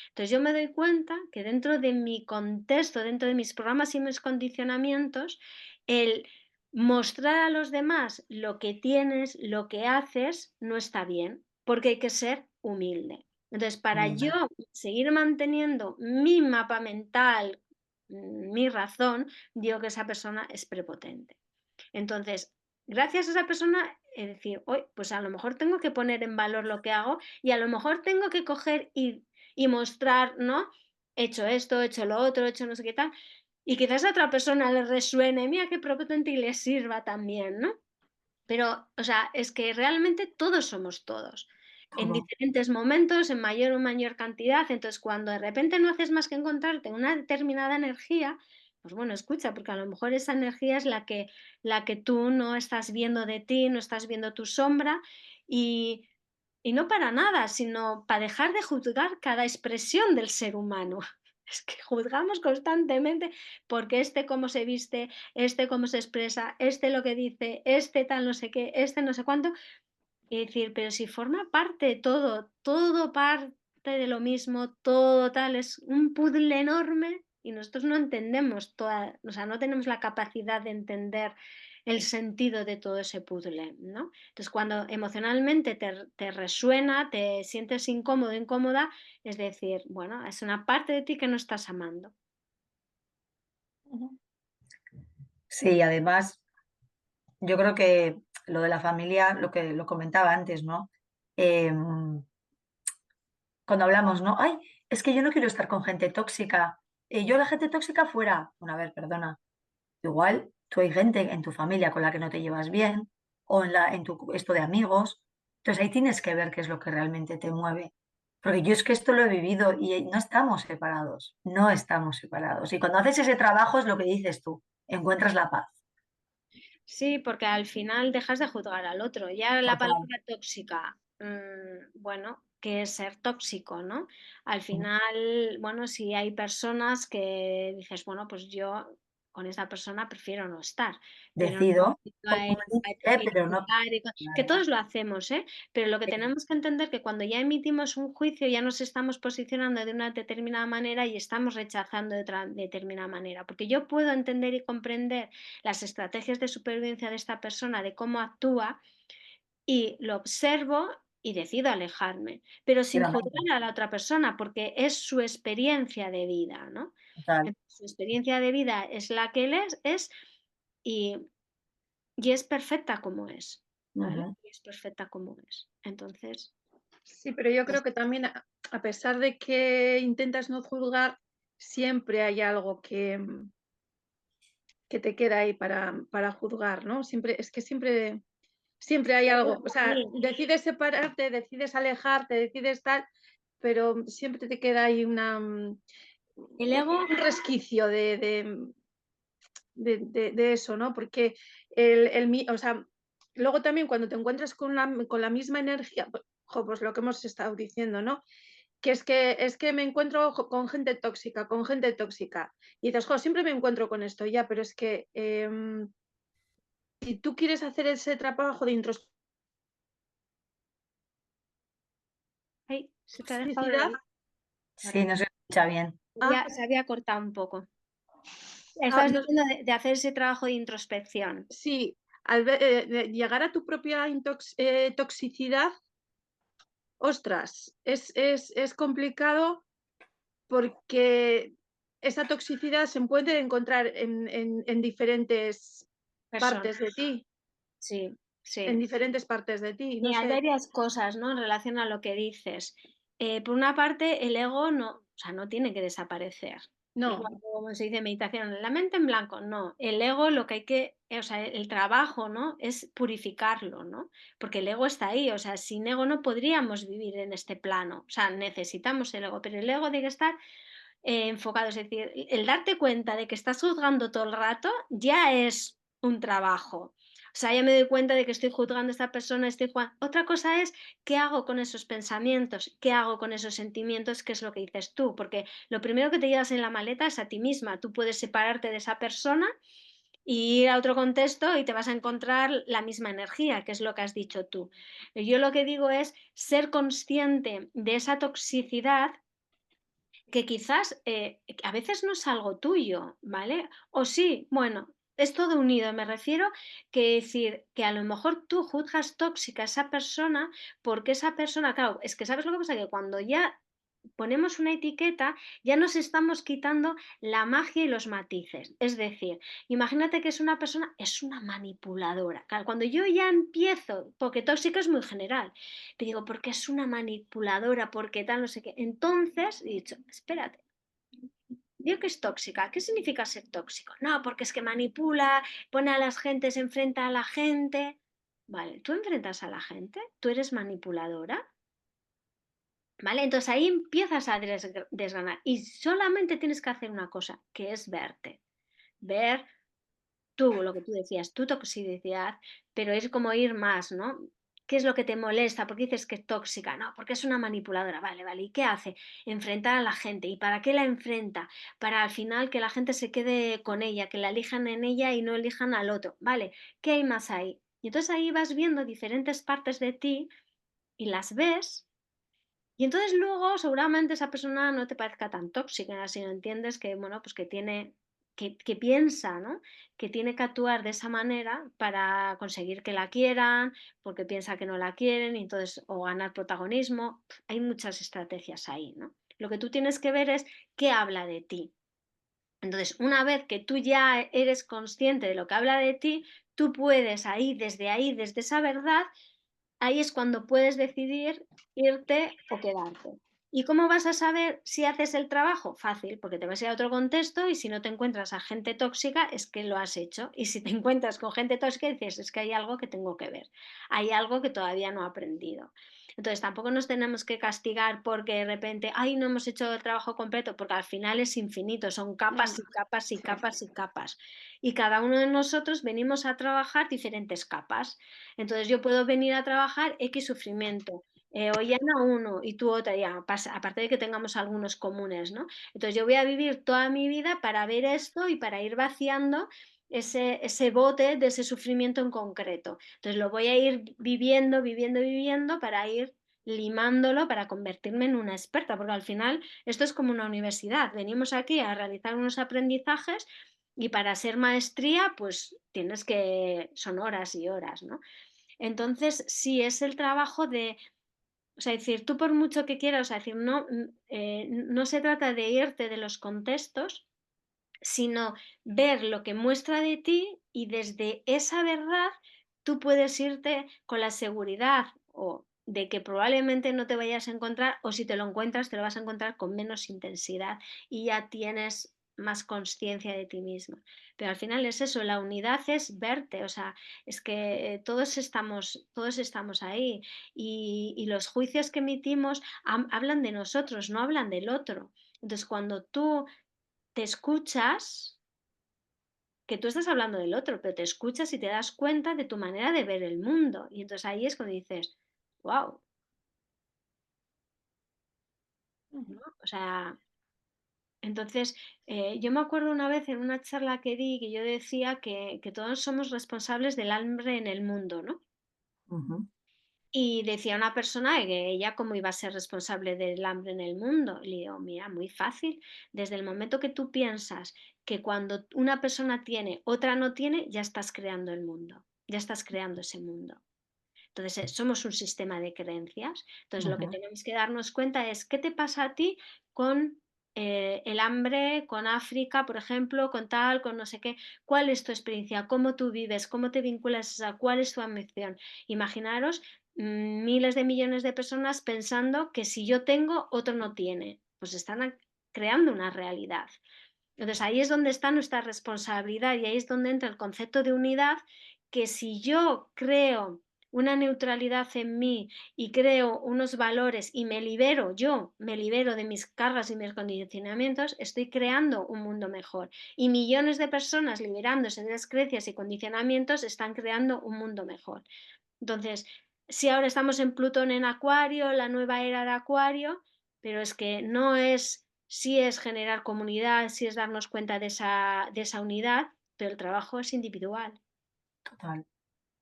Entonces yo me doy cuenta que dentro de mi contexto, dentro de mis programas y mis condicionamientos, el mostrar a los demás lo que tienes, lo que haces, no está bien, porque hay que ser humilde. Entonces, para yo Mira, seguir manteniendo mi mapa mental, mi razón, digo que esa persona es prepotente. Entonces, gracias a esa persona, es decir, hoy, pues a lo mejor tengo que poner en valor lo que hago y a lo mejor tengo que coger y mostrar, ¿no? He hecho esto, he hecho lo otro, he hecho no sé qué tal. Y quizás a otra persona le resuene, mira qué prepotente y le sirva también, ¿no? Pero, o sea, es que realmente todos somos todos, en todo. diferentes momentos, en mayor o mayor cantidad. Entonces, cuando de repente no haces más que encontrarte una determinada energía, pues bueno, escucha, porque a lo mejor esa energía es la que tú no estás viendo de ti, no estás viendo tu sombra y, y no para nada, sino para dejar de juzgar cada expresión del ser humano. Es que juzgamos constantemente porque este cómo se viste, este cómo se expresa, este lo que dice, este tal no sé qué, este no sé cuánto. Y decir, pero si forma parte de todo, todo parte de lo mismo, todo tal, es un puzzle enorme y nosotros no entendemos toda, o sea, no tenemos la capacidad de entender el sentido de todo ese puzzle, ¿no? Entonces, cuando emocionalmente te resuena, te sientes incómodo, incómoda, es decir, bueno, es una parte de ti que no estás amando. Ujú. Sí, además, yo creo que lo de la familia, lo que lo comentaba antes, ¿no? Cuando hablamos, ¿no? Ay, es que yo no quiero estar con gente tóxica. Yo la gente tóxica fuera. Bueno, a ver, perdona. Igual Tú hay gente en tu familia con la que no te llevas bien o en tu esto de amigos. Entonces ahí tienes que ver qué es lo que realmente te mueve. Porque yo es que esto lo he vivido y no estamos separados, no estamos separados. Y cuando haces ese trabajo es lo que dices tú, encuentras la paz. Sí, porque al final dejas de juzgar al otro. Ya la Total. palabra tóxica, bueno, ¿qué es ser tóxico, no? Al Mm. final, bueno, si hay personas que dices, bueno, pues yo con esta persona prefiero no estar, pero no Decido, pongo hay un que límite, pero no. criticar que Claro. todos lo hacemos, ¿eh? Pero lo que tenemos que entender que cuando ya emitimos un juicio ya nos estamos posicionando de una determinada manera y estamos rechazando de otra determinada manera, porque yo puedo entender y comprender las estrategias de supervivencia de esta persona, de cómo actúa, y lo observo y decido alejarme, pero sin juzgar Efectivamente, a la otra persona, porque es su experiencia de vida, ¿no? total. Su experiencia de vida es la que él es y, y es perfecta como es, ¿vale? Ujú. Y es perfecta como es. Entonces, Sí, pero yo pues, creo que también, a pesar de que intentas no juzgar, siempre hay algo que te queda ahí para juzgar, ¿no? Siempre hay algo. O sea, sí, decides separarte, decides alejarte, decides tal, pero siempre te queda ahí el ego, un resquicio de eso, ¿no? Porque o sea, luego también cuando te encuentras con la misma energía, pues lo que hemos estado diciendo, ¿no? Que es que me encuentro con gente tóxica, con gente tóxica. Y dices, jo, siempre me encuentro con esto, ya, pero es que si tú quieres hacer ese trabajo de ay, se te ha dejado de introspectividad, oír. Sí, no se escucha bien. Se había cortado un poco. ah, Estabas no, diciendo de hacer ese trabajo de introspección. sí, de llegar a tu propia toxicidad, ostras, es complicado porque esa toxicidad se puede encontrar en diferentes Persona, partes de ti, sí, en sí. diferentes partes de ti, no Y hay sé. varias cosas, ¿no? En relación a lo que dices. Por una parte, el ego no, o sea, no tiene que desaparecer. No, Igual que como se dice en meditación, la mente en blanco, no. El ego lo que hay que, o sea, el trabajo, ¿no? Es purificarlo, ¿no? Porque el ego está ahí, o sea, sin ego no podríamos vivir en este plano. O sea, necesitamos el ego, pero el ego tiene que estar enfocado. Es decir, el darte cuenta de que estás juzgando todo el rato ya es un trabajo. O sea, ya me doy cuenta de que estoy juzgando a esta persona, Otra cosa es qué hago con esos pensamientos, qué hago con esos sentimientos, qué es lo que dices tú, porque lo primero que te llevas en la maleta es a ti misma. Tú puedes separarte de esa persona y ir a otro contexto y te vas a encontrar la misma energía, que es lo que has dicho tú. Yo lo que digo es ser consciente de esa toxicidad que quizás a veces no es algo tuyo, ¿vale? O sí, bueno, es todo unido. Me refiero que decir que a lo mejor tú juzgas tóxica a esa persona porque esa persona, claro, es que sabes lo que pasa, que cuando ya ponemos una etiqueta, ya nos estamos quitando la magia y los matices. Es decir, imagínate que es una persona, es una manipuladora. Claro, cuando yo ya empiezo, porque tóxico es muy general, te digo, porque es una manipuladora, porque tal, no sé qué. Entonces, he dicho, espérate, digo que es tóxica. ¿Qué significa ser tóxico? No, porque es que manipula, pone a las gentes, se enfrenta a la gente. Vale, ¿tú enfrentas a la gente? ¿Tú eres manipuladora? ¿Vale? Entonces ahí empiezas a desgranar y solamente tienes que hacer una cosa, que es verte. Ver tú, lo que tú decías, tu toxicidad, pero es como ir más, ¿no? ¿Qué es lo que te molesta? ¿Por qué dices que es tóxica? No, porque es una manipuladora. Vale, vale. ¿Y qué hace? Enfrentar a la gente. ¿Y para qué la enfrenta? Para al final que la gente se quede con ella, que la elijan en ella y no elijan al otro. Vale, ¿qué hay más ahí? Y entonces ahí vas viendo diferentes partes de ti y las ves y entonces luego seguramente esa persona no te parezca tan tóxica, si no entiendes que, bueno, pues que tiene, que piensa, ¿no? Que tiene que actuar de esa manera para conseguir que la quieran, porque piensa que no la quieren, y entonces, o ganar protagonismo. Hay muchas estrategias ahí, ¿no? Lo que tú tienes que ver es qué habla de ti. Entonces, una vez que tú ya eres consciente de lo que habla de ti, tú puedes ahí, desde esa verdad, ahí es cuando puedes decidir irte o quedarte. ¿Y cómo vas a saber si haces el trabajo? Fácil, porque te vas a ir a otro contexto y si no te encuentras a gente tóxica es que lo has hecho. Y si te encuentras con gente tóxica dices, es que hay algo que tengo que ver, hay algo que todavía no he aprendido. Entonces tampoco nos tenemos que castigar porque de repente, ay, no hemos hecho el trabajo completo, porque al final es infinito, son capas y capas y Sí. capas y capas. Y cada uno de nosotros venimos a trabajar diferentes capas. Entonces yo puedo venir a trabajar X sufrimiento, hoy Ana uno y tú otra, ya, aparte de que tengamos algunos comunes, ¿no? Entonces yo voy a vivir toda mi vida para ver esto y para ir vaciando ese bote de ese sufrimiento en concreto. Entonces lo voy a ir viviendo, viviendo, viviendo para ir limándolo para convertirme en una experta, porque al final esto es como una universidad, venimos aquí a realizar unos aprendizajes y para ser maestría pues tienes que, son horas y horas, ¿no? Entonces sí, es el trabajo de, o sea, decir, tú por mucho que quieras, o sea, decir, no, no se trata de irte de los contextos, sino ver lo que muestra de ti y desde esa verdad tú puedes irte con la seguridad o de que probablemente no te vayas a encontrar o si te lo encuentras te lo vas a encontrar con menos intensidad y ya tienes más conciencia de ti misma. Pero al final es eso, la unidad es verte, o sea, es que todos estamos ahí y los juicios que emitimos hablan de nosotros, no hablan del otro. Entonces, cuando tú te escuchas, que tú estás hablando del otro, pero te escuchas y te das cuenta de tu manera de ver el mundo. Y entonces ahí es cuando dices, wow, ¿no? O sea, entonces yo me acuerdo una vez en una charla que di que yo decía que todos somos responsables del hambre en el mundo, ¿no? Ujú. Y decía una persona que ella cómo iba a ser responsable del hambre en el mundo. Le digo, mira, muy fácil. Desde el momento que tú piensas que cuando una persona tiene, otra no tiene, ya estás creando el mundo, ya estás creando ese mundo. Entonces, somos un sistema de creencias. Entonces, lo que Ujú. tenemos que darnos cuenta es qué te pasa a ti con el hambre, con África, por ejemplo, con tal, con no sé qué. ¿Cuál es tu experiencia? ¿Cómo tú vives? ¿Cómo te vinculas a cuál es tu ambición? Imaginaros miles de millones de personas pensando que si yo tengo, otro no tiene. Pues están creando una realidad. Entonces ahí es donde está nuestra responsabilidad y ahí es donde entra el concepto de unidad, que si yo creo una neutralidad en mí y creo unos valores y yo me libero de mis cargas y mis condicionamientos, estoy creando un mundo mejor. Y millones de personas liberándose de las creencias y condicionamientos están creando un mundo mejor. Entonces, si ahora estamos en Plutón en Acuario, la nueva era de Acuario, pero es que no es, sí es generar comunidad, sí es darnos cuenta de esa unidad, pero el trabajo es individual. Total.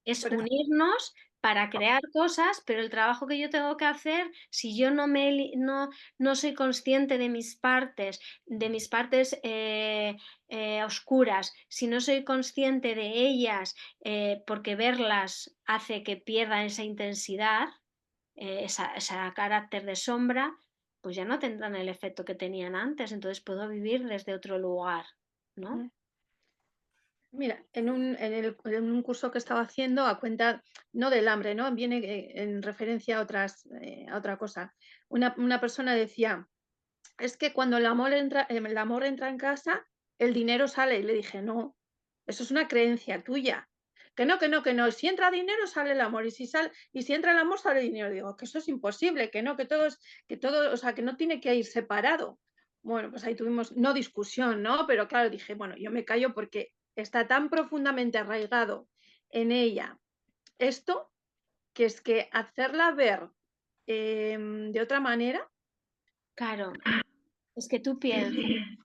Es Por ej- unirnos para crear cosas, pero el trabajo que yo tengo que hacer, si yo no soy consciente de mis partes oscuras, si no soy consciente de ellas, porque verlas hace que pierdan esa intensidad, ese carácter de sombra, pues ya no tendrán el efecto que tenían antes, entonces puedo vivir desde otro lugar, ¿no? Mira, en un curso que estaba haciendo a cuenta, no del hambre, ¿no? Viene en referencia a otra cosa. Una persona decía, es que cuando el amor entra en casa, el dinero sale. Y le dije, no, eso es una creencia tuya. Que no, que no, que no. Si entra dinero, sale el amor. Y si entra el amor, sale el dinero. Digo, que eso es imposible, que no, que todo, o sea, que no tiene que ir separado. Bueno, pues ahí tuvimos, no discusión, ¿no? Pero claro, dije, bueno, yo me callo porque está tan profundamente arraigado en ella esto, que es que hacerla ver de otra manera. Claro. Es que tú piensas,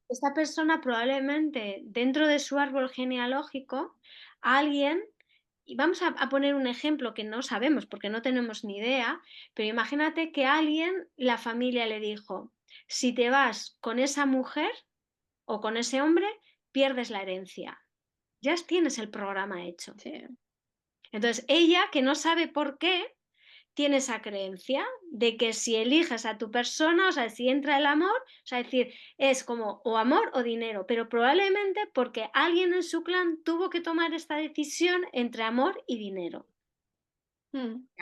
esta persona probablemente dentro de su árbol genealógico, alguien, y vamos a poner un ejemplo que no sabemos porque no tenemos ni idea, pero imagínate que alguien, la familia le dijo, si te vas con esa mujer o con ese hombre, pierdes la herencia. Ya tienes el programa hecho. Sí. Entonces, ella, que no sabe por qué, tiene esa creencia de que si eliges a tu persona, o sea, si entra el amor, o sea, es decir, es como o amor o dinero, pero probablemente porque alguien en su clan tuvo que tomar esta decisión entre amor y dinero.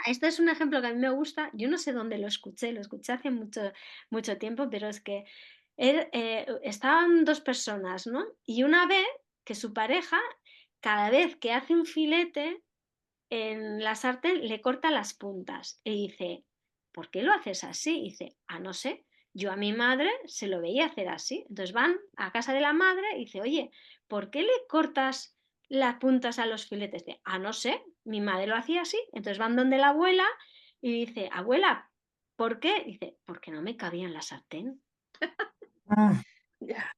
Este es un ejemplo que a mí me gusta. Yo no sé dónde lo escuché hace mucho, mucho tiempo, pero es que estaban dos personas, ¿no? Y una ve que su pareja, cada vez que hace un filete en la sartén, le corta las puntas. Y dice, ¿por qué lo haces así? Y dice, no sé, yo a mi madre se lo veía hacer así. Entonces van a casa de la madre y dice, oye, ¿por qué le cortas las puntas a los filetes? Dice, no sé, mi madre lo hacía así. Entonces van donde la abuela y dice, abuela, ¿por qué? Dice, porque no me cabía en la sartén. Mm, Ya.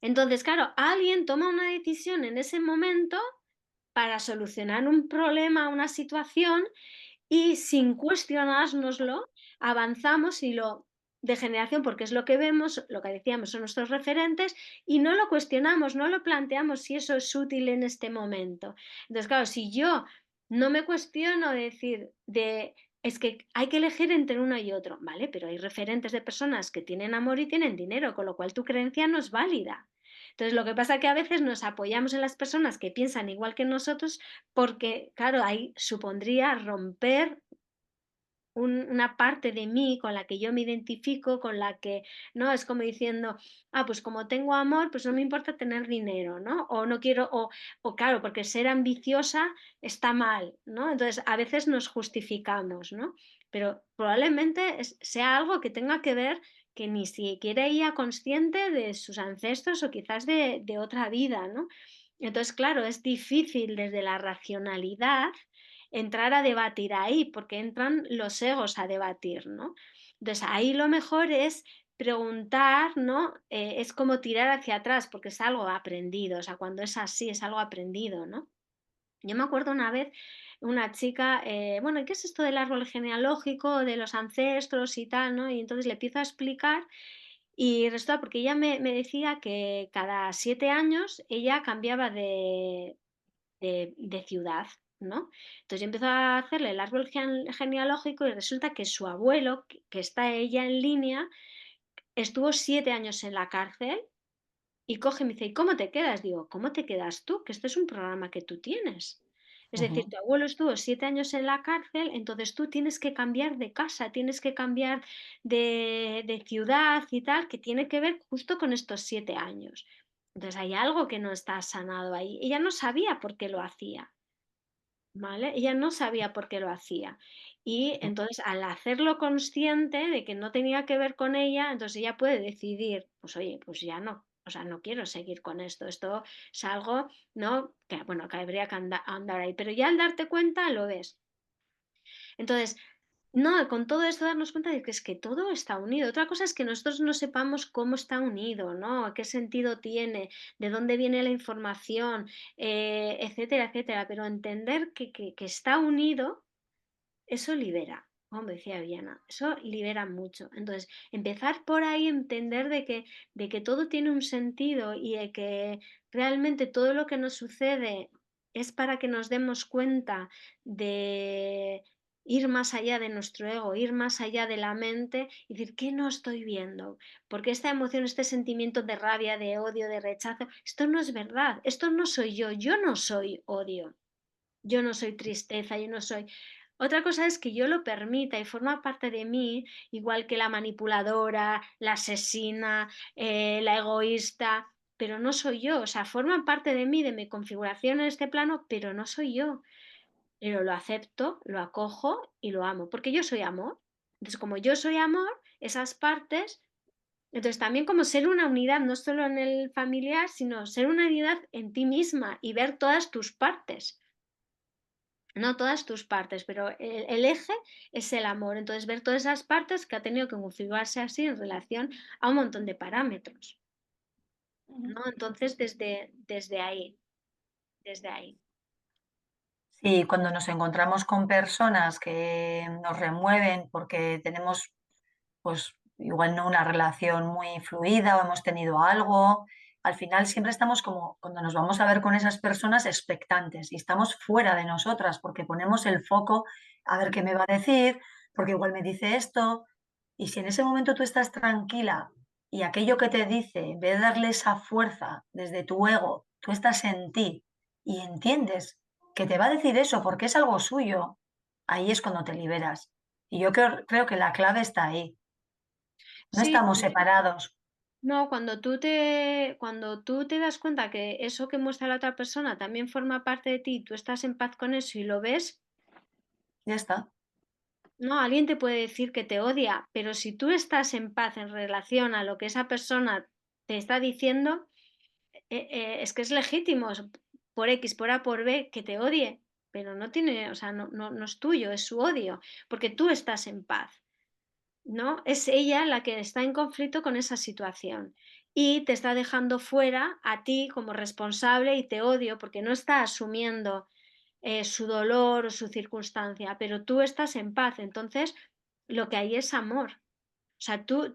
Entonces, claro, alguien toma una decisión en ese momento para solucionar un problema, una situación, y sin cuestionárnoslo avanzamos y lo de generación, porque es lo que vemos, lo que decíamos, son nuestros referentes, y no lo cuestionamos, no lo planteamos si eso es útil en este momento. Entonces, claro, si yo no me cuestiono decir es que hay que elegir entre uno y otro, ¿vale? Pero hay referentes de personas que tienen amor y tienen dinero, con lo cual tu creencia no es válida. Entonces, lo que pasa es que a veces nos apoyamos en las personas que piensan igual que nosotros porque, claro, ahí supondría romper una parte de mí con la que yo me identifico, con la que, ¿no? Es como diciendo, pues como tengo amor, pues no me importa tener dinero, ¿no? O no quiero, o claro, porque ser ambiciosa está mal, ¿no? Entonces, a veces nos justificamos, ¿no? Pero probablemente sea algo que tenga que ver que ni siquiera ella consciente de sus ancestros o quizás de otra vida, ¿no? Entonces, claro, es difícil desde la racionalidad entrar a debatir ahí, porque entran los egos a debatir, ¿no? Entonces ahí lo mejor es preguntar, ¿no? Es como tirar hacia atrás, porque es algo aprendido, o sea, cuando es así, es algo aprendido, ¿no? Yo me acuerdo una vez una chica, bueno, ¿qué es esto del árbol genealógico, de los ancestros y tal, ¿no? Y entonces le empiezo a explicar y resulta porque ella me decía que cada 7 años ella cambiaba de ciudad, ¿no? Entonces yo empiezo a hacerle el árbol genealógico y resulta que su abuelo, que está ella en línea, estuvo 7 años en la cárcel y coge y me dice, ¿y cómo te quedas? Digo, ¿cómo te quedas tú? Que este es un programa que tú tienes. Es decir, ujú. tu abuelo estuvo 7 años en la cárcel, entonces tú tienes que cambiar de casa, tienes que cambiar de ciudad y tal, que tiene que ver justo con estos 7 años. Entonces hay algo que no está sanado ahí. Ella no sabía por qué lo hacía. ¿Vale? Ella no sabía por qué lo hacía. Y entonces, al hacerlo consciente de que no tenía que ver con ella, entonces ella puede decidir, pues oye, pues ya no, o sea, no quiero seguir con esto. Esto es algo, ¿no? Que, bueno, que habría que andar ahí. Pero ya al darte cuenta, lo ves. Entonces, no, con todo esto darnos cuenta de que es que todo está unido. Otra cosa es que nosotros no sepamos cómo está unido, ¿no? ¿Qué sentido tiene? ¿De dónde viene la información? Etcétera, etcétera. Pero entender que está unido, eso libera. Como decía Viana, eso libera mucho. Entonces, empezar por ahí, entender de que todo tiene un sentido y de que realmente todo lo que nos sucede es para que nos demos cuenta de ir más allá de nuestro ego, ir más allá de la mente y decir, ¿qué no estoy viendo? Porque esta emoción, este sentimiento de rabia, de odio, de rechazo, esto no es verdad, esto no soy yo no soy odio, yo no soy tristeza, yo no soy... Otra cosa es que yo lo permita y forma parte de mí, igual que la manipuladora, la asesina, la egoísta, pero no soy yo, o sea, forma parte de mí, de mi configuración en este plano, pero no soy yo. Pero lo acepto, lo acojo y lo amo, porque yo soy amor. Entonces, como yo soy amor, esas partes, entonces también como ser una unidad, no solo en el familiar, sino ser una unidad en ti misma y ver todas tus partes. No todas tus partes, pero el eje es el amor. Entonces, ver todas esas partes que ha tenido que configurarse así en relación a un montón de parámetros, Ujú. ¿no? Entonces, desde ahí, desde ahí. Sí, cuando nos encontramos con personas que nos remueven porque tenemos, pues, igual no una relación muy fluida o hemos tenido algo, al final siempre estamos como, cuando nos vamos a ver con esas personas, expectantes y estamos fuera de nosotras porque ponemos el foco a ver qué me va a decir, porque igual me dice esto. Y si en ese momento tú estás tranquila y aquello que te dice, en vez de darle esa fuerza desde tu ego, tú estás en ti y entiendes que te va a decir eso porque es algo suyo, ahí es cuando te liberas. Y yo creo que la clave está ahí. No Sí, estamos separados. no, cuando tú te das cuenta que eso que muestra la otra persona también forma parte de ti, tú estás en paz con eso y lo ves, Ya está. no, alguien te puede decir que te odia, pero si tú estás en paz en relación a lo que esa persona te está diciendo, es que es legítimo, por X, por A, por B, que te odie, pero no tiene, o sea, no es tuyo, es su odio, porque tú estás en paz. ¿No? Es ella la que está en conflicto con esa situación y te está dejando fuera a ti como responsable y te odio porque no está asumiendo su dolor o su circunstancia, pero tú estás en paz, entonces lo que hay es amor. O sea, tú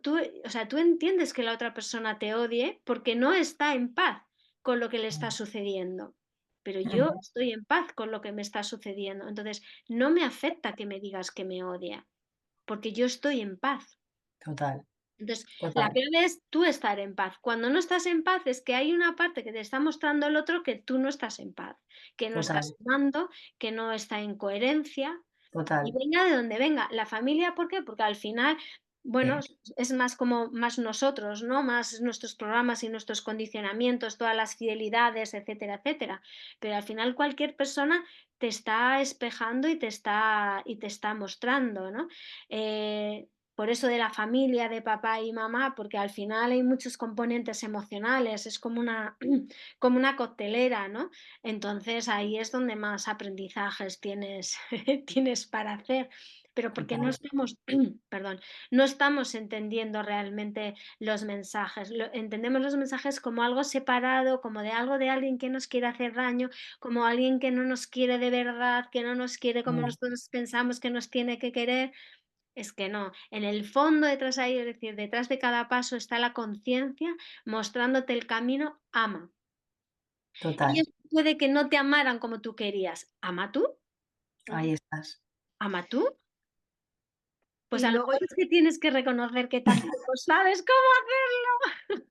entiendes que la otra persona te odie porque no está en paz con lo que le está sucediendo, pero yo Ujú. estoy en paz con lo que me está sucediendo, entonces no me afecta que me digas que me odia, porque yo estoy en paz. Total, Entonces, la total, clave es tú estar en paz. Cuando no estás en paz es que hay una parte que te está mostrando el otro que tú no estás en paz, que no estás total, amando, que no está en coherencia y total. venga de donde venga. La familia, ¿por qué? Porque al final, bueno, Sí, es más como más nosotros, ¿no? Más nuestros programas y nuestros condicionamientos, todas las fidelidades, etcétera, etcétera. Pero al final cualquier persona te está espejando y te está mostrando, ¿no? Por eso de la familia, de papá y mamá, porque al final hay muchos componentes emocionales, es como una, como una coctelera, ¿no? Entonces ahí es donde más aprendizajes tienes, tienes para hacer, pero porque no total. estamos, perdón, no estamos entendiendo realmente los mensajes. Entendemos los mensajes como algo separado, como de algo de alguien que nos quiere hacer daño, como alguien que no nos quiere de verdad, que no nos quiere como No, nosotros pensamos que nos tiene que querer. Es que no, en el fondo detrás ahí, es decir, detrás de cada paso está la conciencia mostrándote el camino, ama. total. Ellos puede que no te amaran como tú querías. ¿Ama tú? Ahí estás. ¿Ama tú? Pues Y a lo luego, mejor es que tienes que reconocer que tampoco sabes cómo hacerlo.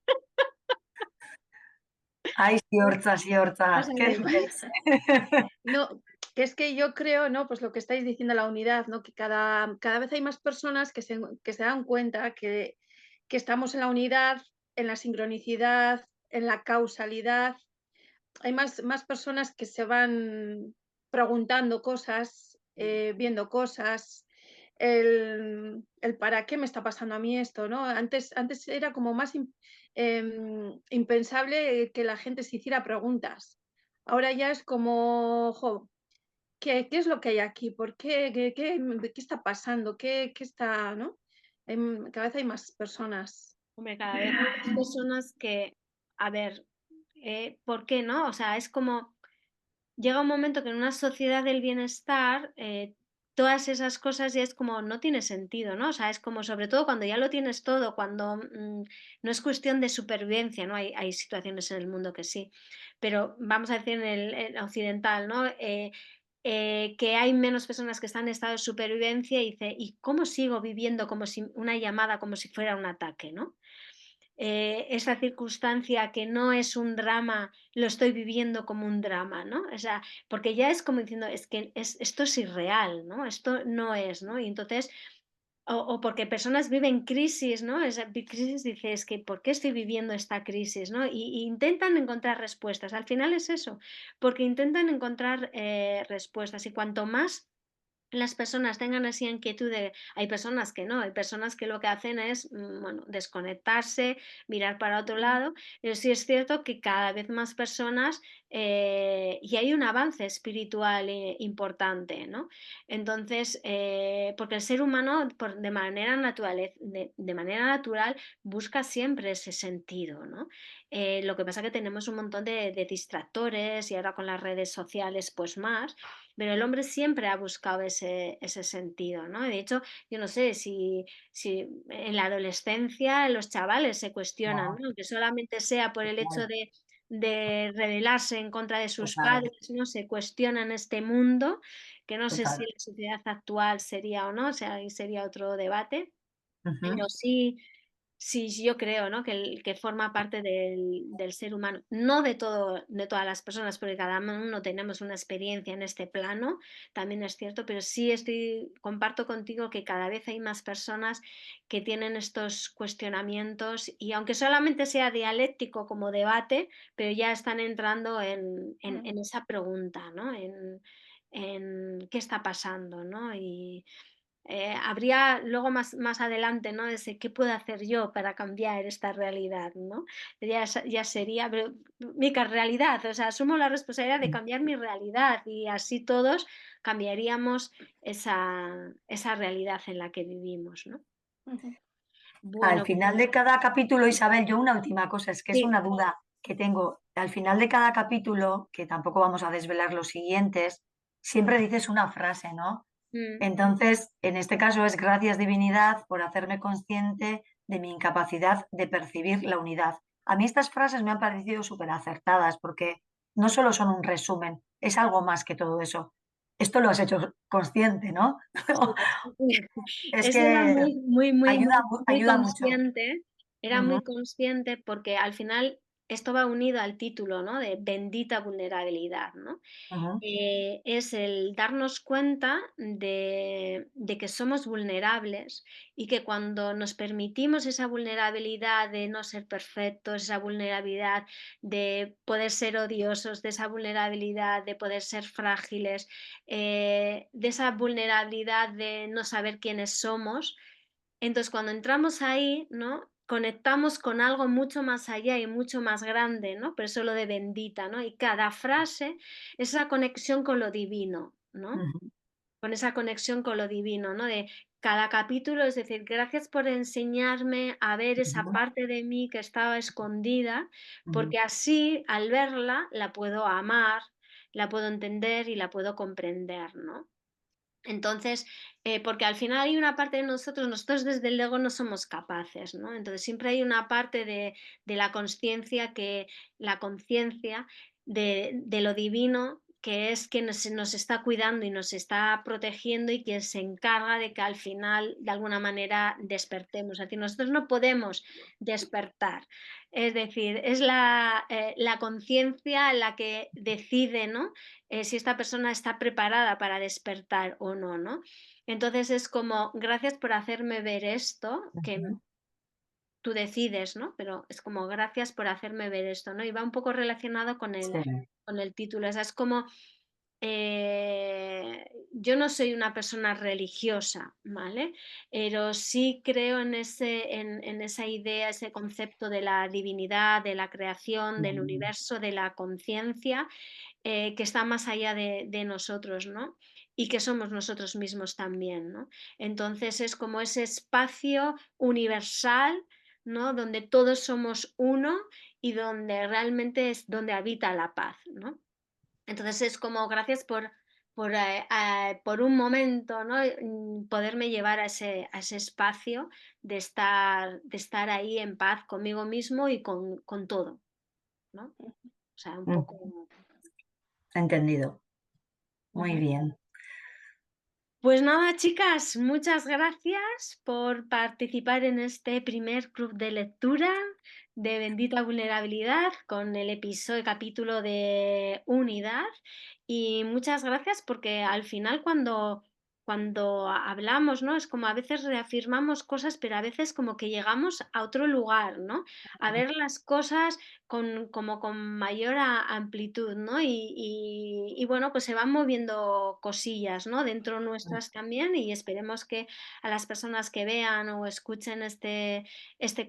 Ay, Siorcha, Vas Siorcha, a qué ver. niveles. no, que es que yo creo, ¿no? Pues lo que estáis diciendo, la unidad, ¿no? Que cada vez hay más personas que se dan cuenta que estamos en la unidad, en la sincronicidad, en la causalidad. Hay más personas que se van preguntando cosas, viendo cosas, el para qué me está pasando a mí esto, ¿no? Antes era como más impensable que la gente se hiciera preguntas. Ahora ya es como, jo, ¿qué es lo que hay aquí? ¿Por qué? ¿Qué está pasando? ¿Qué está, no? Cada vez hay más personas. Hombre, cada vez hay más personas que, a ver, ¿por qué no? O sea, es como llega un momento que en una sociedad del bienestar, todas esas cosas ya es como no tiene sentido, ¿no? O sea, es como sobre todo cuando ya lo tienes todo, cuando no es cuestión de supervivencia, ¿no? Hay situaciones en el mundo que sí, pero vamos a decir en el occidental, ¿no? Que hay menos personas que están en estado de supervivencia y dice, ¿y cómo sigo viviendo como si una llamada, como si fuera un ataque, ¿no? Esa circunstancia que no es un drama, lo estoy viviendo como un drama, ¿no? O sea, porque ya es como diciendo, es que esto es irreal, ¿no? Esto no es, ¿no? Y entonces, o porque personas viven crisis, ¿no? Esa crisis dice, es que, ¿por qué estoy viviendo esta crisis, ¿no? Y intentan encontrar respuestas. Al final es eso, porque intentan encontrar respuestas y cuanto más las personas tengan así inquietudes, hay personas que no, hay personas que lo que hacen es, bueno, desconectarse, mirar para otro lado, pero sí es cierto que cada vez más personas, y hay un avance espiritual importante, ¿no? Entonces, porque el ser humano de manera natural busca siempre ese sentido, ¿no? Lo que pasa es que tenemos un montón de distractores y ahora con las redes sociales pues más, pero el hombre siempre ha buscado ese sentido, ¿no? De hecho, yo no sé si en la adolescencia los chavales se cuestionan, No, ¿no? Que solamente sea por el hecho total, de rebelarse en contra de sus total, padres, ¿no? Se cuestionan este mundo, que no sé si total. la sociedad actual sería o no, o sea, ahí sería otro debate, Ujú. pero sí, Sí, sí, yo creo, ¿no? Que forma parte del ser humano, no de todo, de todas las personas, porque cada uno tenemos una experiencia en este plano, también es cierto, pero sí comparto contigo que cada vez hay más personas que tienen estos cuestionamientos y aunque solamente sea dialéctico como debate, pero ya están entrando en esa pregunta, ¿no? En qué está pasando, ¿no? Y habría luego más adelante, ¿no? Ese, ¿qué puedo hacer yo para cambiar esta realidad, ¿no? Ya sería pero, mi realidad, o sea, asumo la responsabilidad de cambiar mi realidad y así todos cambiaríamos esa realidad en la que vivimos, ¿no? Al Bueno, final de cada capítulo, Isabel, yo una última cosa, es que es sí. una duda que tengo. Al final de cada capítulo, que tampoco vamos a desvelar los siguientes, siempre dices una frase, ¿no? Mm. Entonces, en este caso es gracias divinidad por hacerme consciente de mi incapacidad de percibir la unidad. A mí estas frases me han parecido súper acertadas porque no solo son un resumen, es algo más que todo eso. Esto lo has hecho consciente, ¿no? Sí. Es Eso era que muy ayuda mucho. consciente, era Ujú, muy consciente porque al final esto va unido al título, ¿no? De bendita vulnerabilidad, ¿no? ujú, Es el darnos cuenta de que somos vulnerables y que cuando nos permitimos esa vulnerabilidad de no ser perfectos, esa vulnerabilidad de poder ser odiosos, de esa vulnerabilidad de poder ser frágiles, de esa vulnerabilidad de no saber quiénes somos, entonces, cuando entramos ahí, ¿no? Conectamos con algo mucho más allá y mucho más grande, ¿no? Por eso lo de bendita, ¿no? Y cada frase es esa conexión con lo divino, ¿no? ujú, Con esa conexión con lo divino, ¿no? De cada capítulo, es decir, gracias por enseñarme a ver esa ujú, parte de mí que estaba escondida, ujú, porque así, al verla, la puedo amar, la puedo entender y la puedo comprender, ¿no? Entonces, porque al final hay una parte de nosotros desde el ego no somos capaces, ¿no? Entonces siempre hay una parte de la conciencia la conciencia de lo divino, que es que nos está cuidando y nos está protegiendo y que se encarga de que al final, de alguna manera, despertemos. Es decir, nosotros no podemos despertar. Es decir, es la conciencia la que decide, ¿no? Si esta persona está preparada para despertar o no, ¿no? Entonces es como, gracias por hacerme ver esto, que ujú. tú decides, ¿no? Pero es como, gracias por hacerme ver esto, ¿no? Y va un poco relacionado Sí. con el título, o sea, es como, yo no soy una persona religiosa, ¿vale? Pero sí creo en esa idea, ese concepto de la divinidad, de la creación, del Ujú, universo, de la conciencia que está más allá de nosotros, ¿no? Y que somos nosotros mismos también, ¿no? Entonces es como ese espacio universal, ¿no? Donde todos somos uno y donde realmente es donde habita la paz, ¿no? Entonces es como gracias por un momento, ¿no? Poderme llevar a ese espacio de estar ahí en paz conmigo mismo y con todo, ¿no? O sea, un ujú. poco... Entendido. Muy Ujú. bien. Pues nada, chicas, muchas gracias por participar en este primer club de lectura de Bendita Vulnerabilidad con el episodio capítulo de Unidad. Y muchas gracias porque al final cuando hablamos, ¿no? Es como a veces reafirmamos cosas, pero a veces como que llegamos a otro lugar, ¿no? A ver las cosas como con mayor amplitud, ¿no? Y bueno, pues se van moviendo cosillas, ¿no? Dentro nuestras también y esperemos que a las personas que vean o escuchen este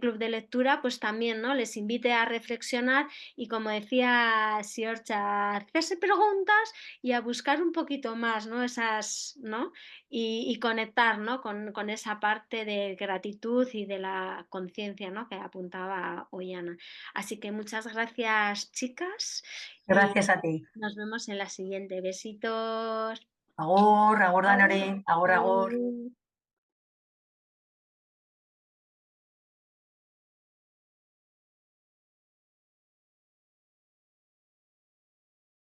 club de lectura, pues también, ¿no? Les invite a reflexionar y como decía Siorcha, a hacerse preguntas y a buscar un poquito más, ¿no? Esas, ¿no? Y conectar, ¿no? Con esa parte de gratitud y de la conciencia, ¿no? Que apuntaba Ollana. Así que muchas gracias, chicas, y Gracias a ti. nos vemos en la siguiente. Besitos. Agur, agur Agur. danori, agur, agur. Agur.